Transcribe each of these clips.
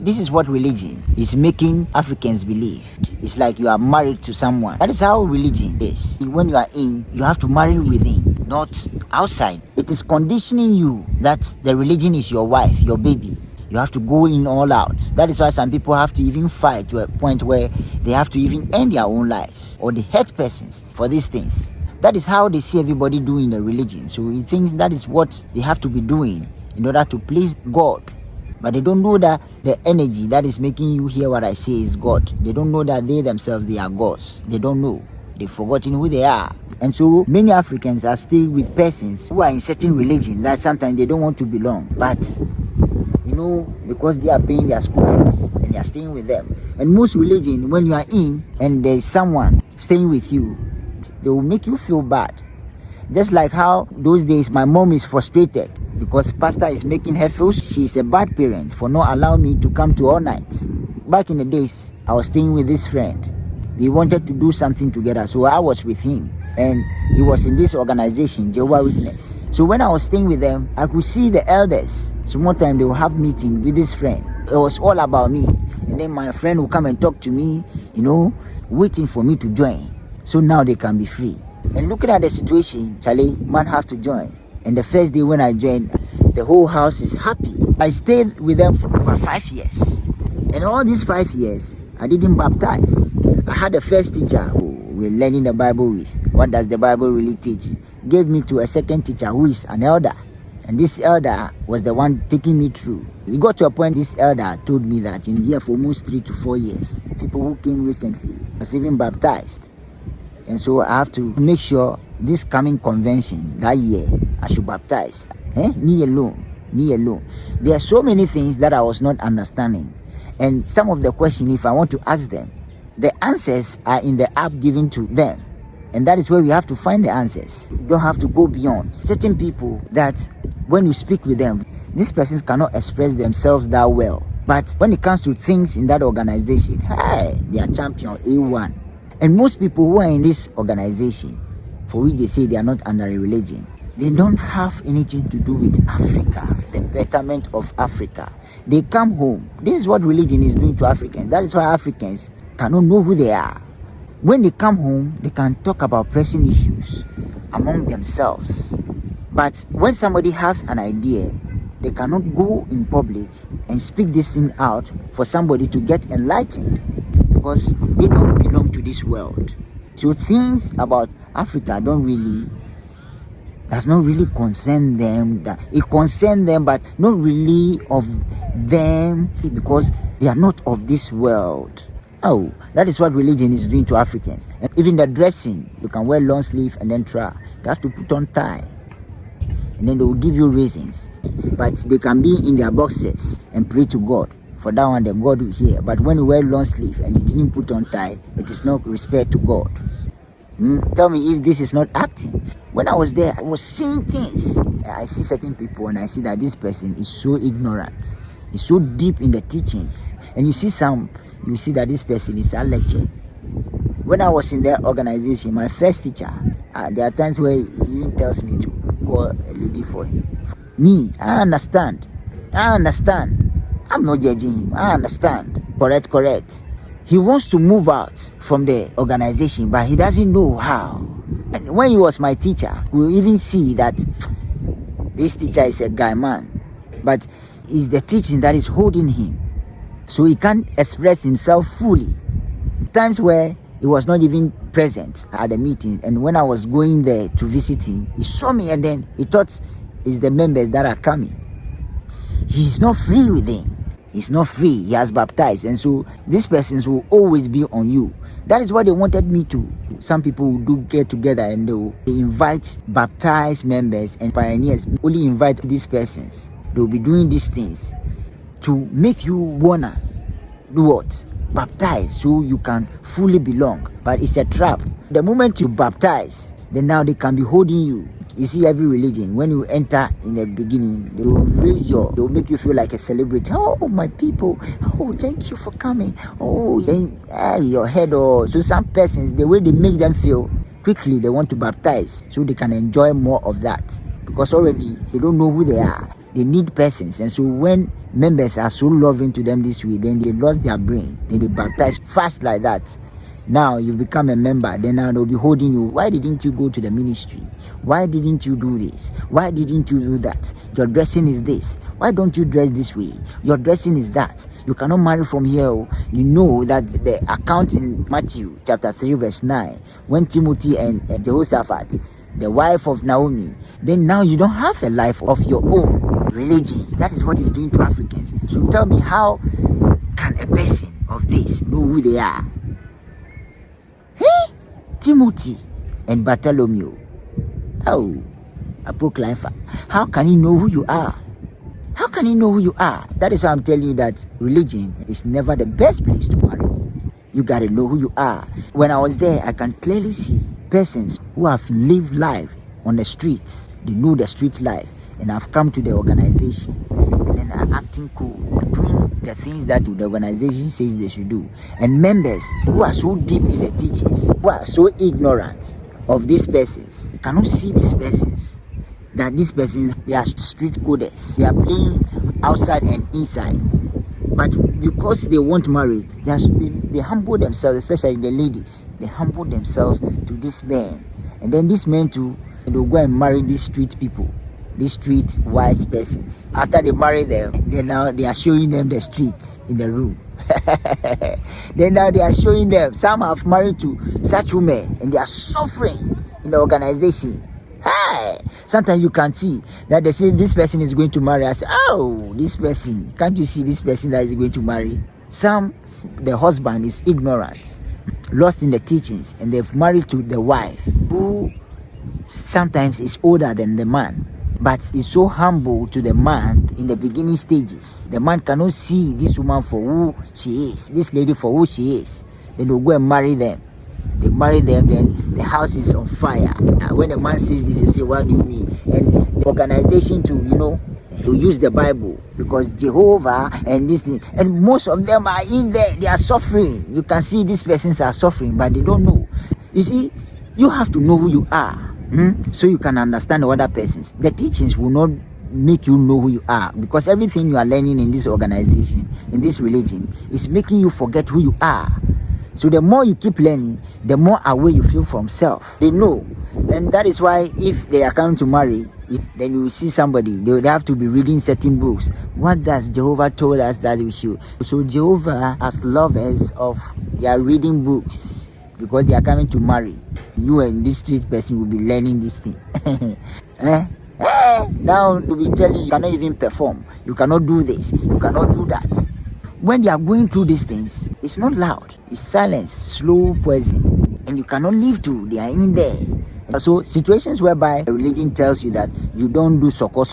This is what religion is making Africans believe. It's like you are married to someone. That is how religion is. When you are in, you have to marry within, not outside. It is conditioning you that the religion is your wife, your baby. You have to go in all out. That is why some people have to even fight to a point where they have to even end their own lives, or they hate persons for these things. That is how they see everybody doing the religion. So he thinks that is what they have to be doing in order to please God. But they don't know that the energy that is making you hear what I say is God. They don't know that they themselves, they are gods. They don't know. They've forgotten who they are. And so many Africans are still with persons who are in certain religion that sometimes they don't want to belong. But, because they are paying their school fees and they are staying with them. And most religion, when you are in and there is someone staying with you, they will make you feel bad. Just like how those days my mom is frustrated because pastor is making her feel she's a bad parent for not allowing me to come to all night. Back in the days, I was staying with this friend. We wanted to do something together, so I was with him. And he was in this organization, Jehovah's Witness. So when I was staying with them, I could see the elders. So one time they will have meeting with this friend. It was all about me. And then my friend will come and talk to me, waiting for me to join. So now they can be free. And looking at the situation, Charlie, man have to join. And the first day when I joined, the whole house is happy. I stayed with them for over 5 years. And all these 5 years, I didn't baptize. I had a first teacher who we're learning the Bible with. What does the Bible really teach? Gave me to a second teacher who is an elder. And this elder was the one taking me through. It got to a point this elder told me that in here for almost 3 to 4 years, people who came recently was even baptized. And so I have to make sure this coming convention that year, I should baptize. Me alone. There are so many things that I was not understanding. And some of the questions, if I want to ask them, the answers are in the app given to them. And that is where we have to find the answers. You don't have to go beyond. Certain people that when you speak with them, these persons cannot express themselves that well. But when it comes to things in that organization, they are champion A1. And most people who are in this organization, for which they say they are not under a religion, they don't have anything to do with Africa, the betterment of Africa. They come home. This is what religion is doing to Africans. That is why Africans cannot know who they are. When they come home, they can talk about pressing issues among themselves. But when somebody has an idea, they cannot go in public and speak this thing out for somebody to get enlightened, because they don't belong to this world. So things about Africa does not really concern them. It concerns them, but not really of them, because they are not of this world. Oh, that is what religion is doing to Africans. And even the dressing, you can wear long sleeve and then try. You have to put on tie. And then they will give you reasons. But they can be in their boxes and pray to God. For that one, the God will hear. But when you wear long sleeve and you didn't put on tie, it is not respect to God. Tell me if this is not acting. When I was there, I was seeing things. I see certain people and I see that this person is so ignorant. He's so deep in the teachings. And you see that this person is a lecturer. When I was in their organization, my first teacher, there are times where he even tells me to call a lady for him. Me, I understand. I'm not judging him. I understand. Correct. He wants to move out from the organization, but he doesn't know how. And when he was my teacher, we even see that this teacher is a guy man, but it's the teaching that is holding him. So he can't express himself fully. Times where he was not even present at the meetings, and when I was going there to visit him, he saw me and then he thought it's the members that are coming. He's not free within. He's not free. He has baptized. And so these persons will always be on you. That is what they wanted me to. Some people do get together and they invite baptized members and pioneers. Only invite these persons. They will be doing these things to make you wanna do what? Baptize, so you can fully belong. But it's a trap. The moment you baptize, then now they can be holding you. You see, every religion, when you enter in the beginning, they will make you feel like a celebrity. Oh, my people. Oh, thank you for coming. Oh, then your head. So some persons, the way they make them feel, quickly they want to baptize so they can enjoy more of that. Because already they don't know who they are. They need persons. And so when members are so loving to them this way, then they lost their brain, then they baptize fast like that. Now you've become a member, then now they'll be holding you. Why didn't you go to the ministry? Why didn't you do this? Why didn't you do that? Your dressing is this. Why don't you dress this way? Your dressing is that. You cannot marry from here. You know that the account in Matthew chapter 3 verse 9, when Timothy and Jehoshaphat, the wife of Naomi, then now you don't have a life of your own religion. That is what it's doing to Africans. So tell me, how can a person of this know who they are? Hey, Timothy and Bartholomew. Oh, Apocrypha. How can he know who you are? How can he know who you are? That is why I'm telling you that religion is never the best place to marry. You gotta know who you are. When I was there, I can clearly see persons who have lived life on the streets. They know the street life, and have come to the organization, and then are acting cool, doing the things that the organization says they should do. And members who are so deep in the teachings, who are so ignorant of these persons, cannot see these persons, that these persons, they are street coders. They are playing outside and inside. But because they want marriage, they humble themselves, especially the ladies. They humble themselves to these men. And then these men too, they'll go and marry these street people, these street wise persons. After they marry them, then now they are showing them the streets in the room. Then now they are showing them. Some have married to such women and they are suffering in the organization. Hi, sometimes you can see that they say this person is going to marry. I say, oh, this person, can't you see this person that is going to marry? Some, the husband is ignorant, lost in the teachings, and they've married to the wife who sometimes is older than the man, but is so humble to the man in the beginning stages. The man cannot see this woman for who she is, this lady for who she is. Then they'll go and marry them. They marry them, then the house is on fire. When the man says this, you say, what do you mean? And the organization too, to use the Bible, because Jehovah and this thing, and most of them are in there, they are suffering. You can see these persons are suffering, but they don't know. You see, you have to know who you are, so you can understand the other persons. The teachings will not make you know who you are, because everything you are learning in this organization, in this religion, is making you forget who you are. So the more you keep learning, the more away you feel from self. They know. And that is why if they are coming to marry, then you will see somebody, they would have to be reading certain books. What does Jehovah told us that we should? So Jehovah, as lovers of, they are reading books because they are coming to marry. You and this street person will be learning this thing. Now to be telling you cannot even perform. You cannot do this. You cannot do that. When they are going through these things, it's not loud, it's silence, slow poison, and you cannot live to. They are in there. So situations whereby religion tells you that you don't do soko,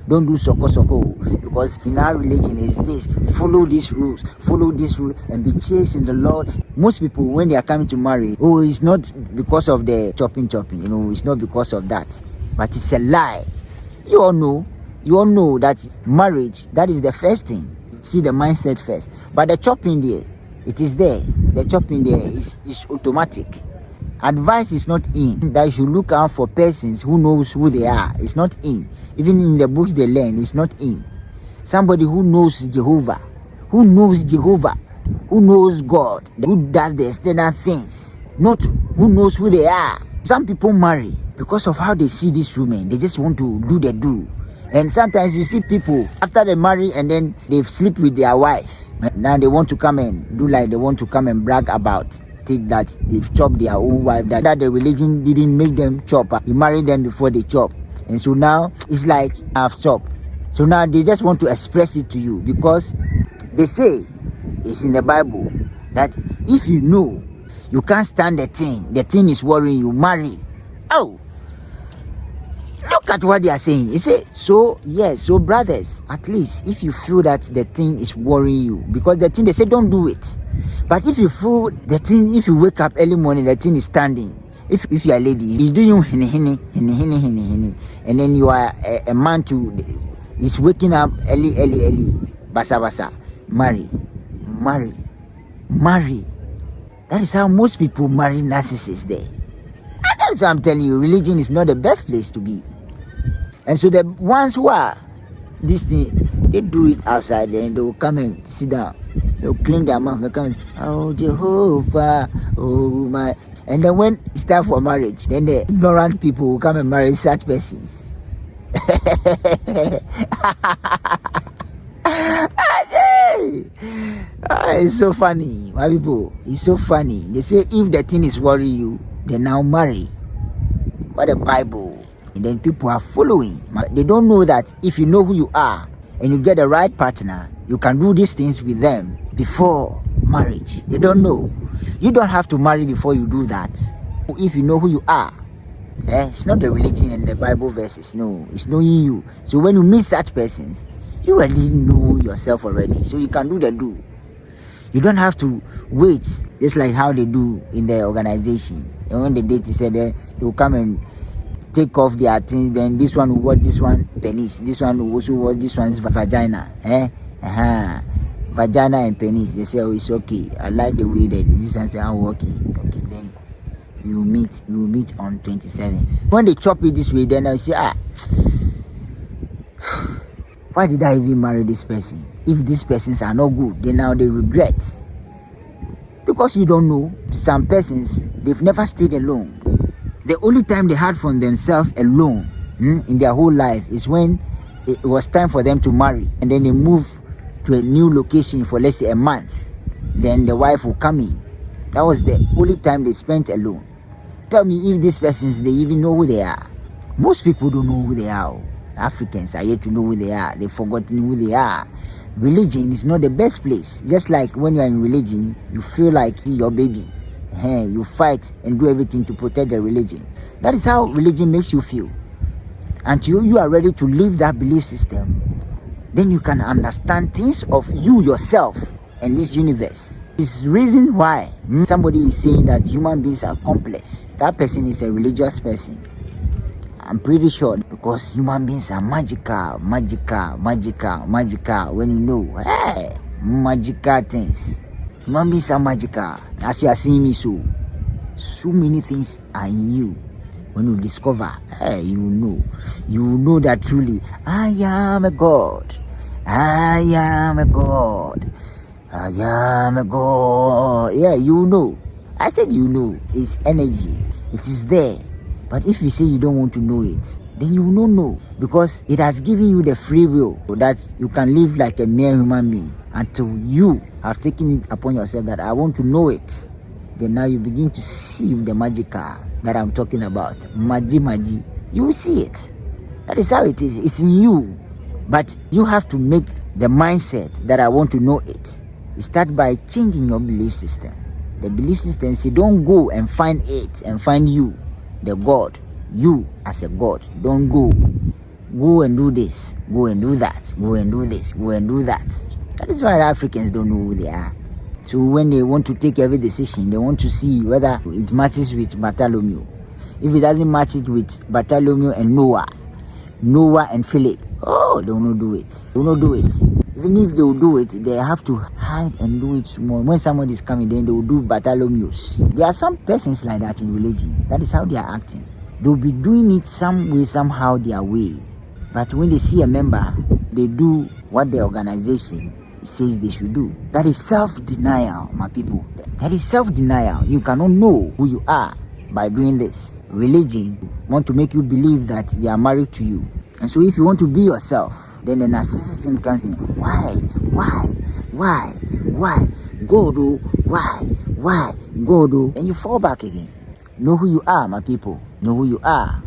don't do soko, because in our religion is this, follow these rules, and be chaste in the Lord. Most people, when they are coming to marry, it's not because of the chopping, it's not because of that, but it's a lie. You all know that marriage, that is the first thing. See the mindset first, but the chopping there, it is there. The chopping there is automatic. Advice is not in that you should look out for persons who knows who they are. It's not in. Even in the books they learn, it's not in. Somebody who knows Jehovah, who knows God, who does the external things, not who knows who they are. Some people marry because of how they see this woman. They just want to do the do. And sometimes you see people, after they marry and then they sleep with their wife. Now they want to come and do like they want to come and brag about it, that they've chopped their own wife, that the religion didn't make them chop. You married them before they chop. And so now it's like I've chopped. So now they just want to express it to you, because they say it's in the Bible that if you know you can't stand the thing is worrying you, marry. Oh! Look at what they are saying. He said, so brothers, at least if you feel that the thing is worrying you, because the thing, they say don't do it. But if you feel the thing, if you wake up early morning, the thing is standing. If you are a lady, he's doing hini, and then you are a man too, he's waking up early, basa, marry. That is how most people marry narcissists there. And that's why I'm telling you, religion is not the best place to be. And so the ones who are this thing, They do it outside, then they will come and sit down. They will clean their mouth and come and, oh Jehovah, oh my. And then when it's time for marriage, then the ignorant people will come and marry such persons. It's so funny, my people. It's so funny. They say if the thing is worrying you, then now marry. What the Bible. And then people are following. They don't know that if you know who you are and you get the right partner, you can do these things with them before marriage. They don't know. You don't have to marry before you do that. If you know who you are, it's not the religion and the Bible verses. No, it's knowing you. So when you meet such persons, you already know yourself already. So you can do the do. You don't have to wait, just like how they do in the organization. And when the date is said, they will come and take off their things. Then this one will watch this one penis. This one will also watch this one's vagina. Vagina and penis. They say, oh, it's okay. I like the way that this one say, oh, okay. Okay, then you will meet on 27th. When they chop it this way, then I say, why did I even marry this person? If these persons are not good, then now they regret. Because you don't know, some persons, they've never stayed alone. The only time they had from themselves alone in their whole life is when it was time for them to marry. And then they move to a new location for, let's say, a month. Then the wife will come in. That was the only time they spent alone. Tell me if these persons, they even know who they are. Most people don't know who they are. Africans are yet to know who they are. They've forgotten who they are. Religion is not the best place. Just like when you are in religion, you feel like your baby. You fight and do everything to protect the religion. That is how religion makes you feel. Until you are ready to leave that belief system, then you can understand things of you yourself and this universe. This is the reason why somebody is saying that human beings are complex. That person is a religious person. I'm pretty sure, because human beings are magical. When you know, magical things. Human beings are magical. As you are seeing me, so many things are in you. When you discover, you know that truly, I am a God. I am a God. I am a God. Yeah, you know. I said you know. It's energy. It is there. But if you say you don't want to know it, then you will not know, because it has given you the free will that you can live like a mere human being until you have taken it upon yourself that I want to know it. Then now you begin to see the magical that I'm talking about. Magi. You will see it. That is how it is. It's in you. But you have to make the mindset that I want to know it. You start by changing your belief system. The belief system say don't go and find it and find you. The God, you as a God, don't go and do this, go and do that, go and do this, go and do that. That is why the Africans don't know who they are. So when they want to take every decision, they want to see whether it matches with Bartholomew. If it doesn't match it with Bartholomew and Noah and Philip, they will not do it. They will not do it. Even if they will do it, they have to hide and do it small. When somebody is coming, then they will do Bartholomew's. There are some persons like that in religion. That is how they are acting. They will be doing it some way, somehow, their way. But when they see a member, they do what the organization says they should do. That is self-denial, my people. That is self-denial. You cannot know who you are by doing this. Religion want to make you believe that they are married to you. And so if you want to be yourself, then the narcissism comes in. Why? God, why? God, and you fall back again. Know who you are, my people. Know who you are.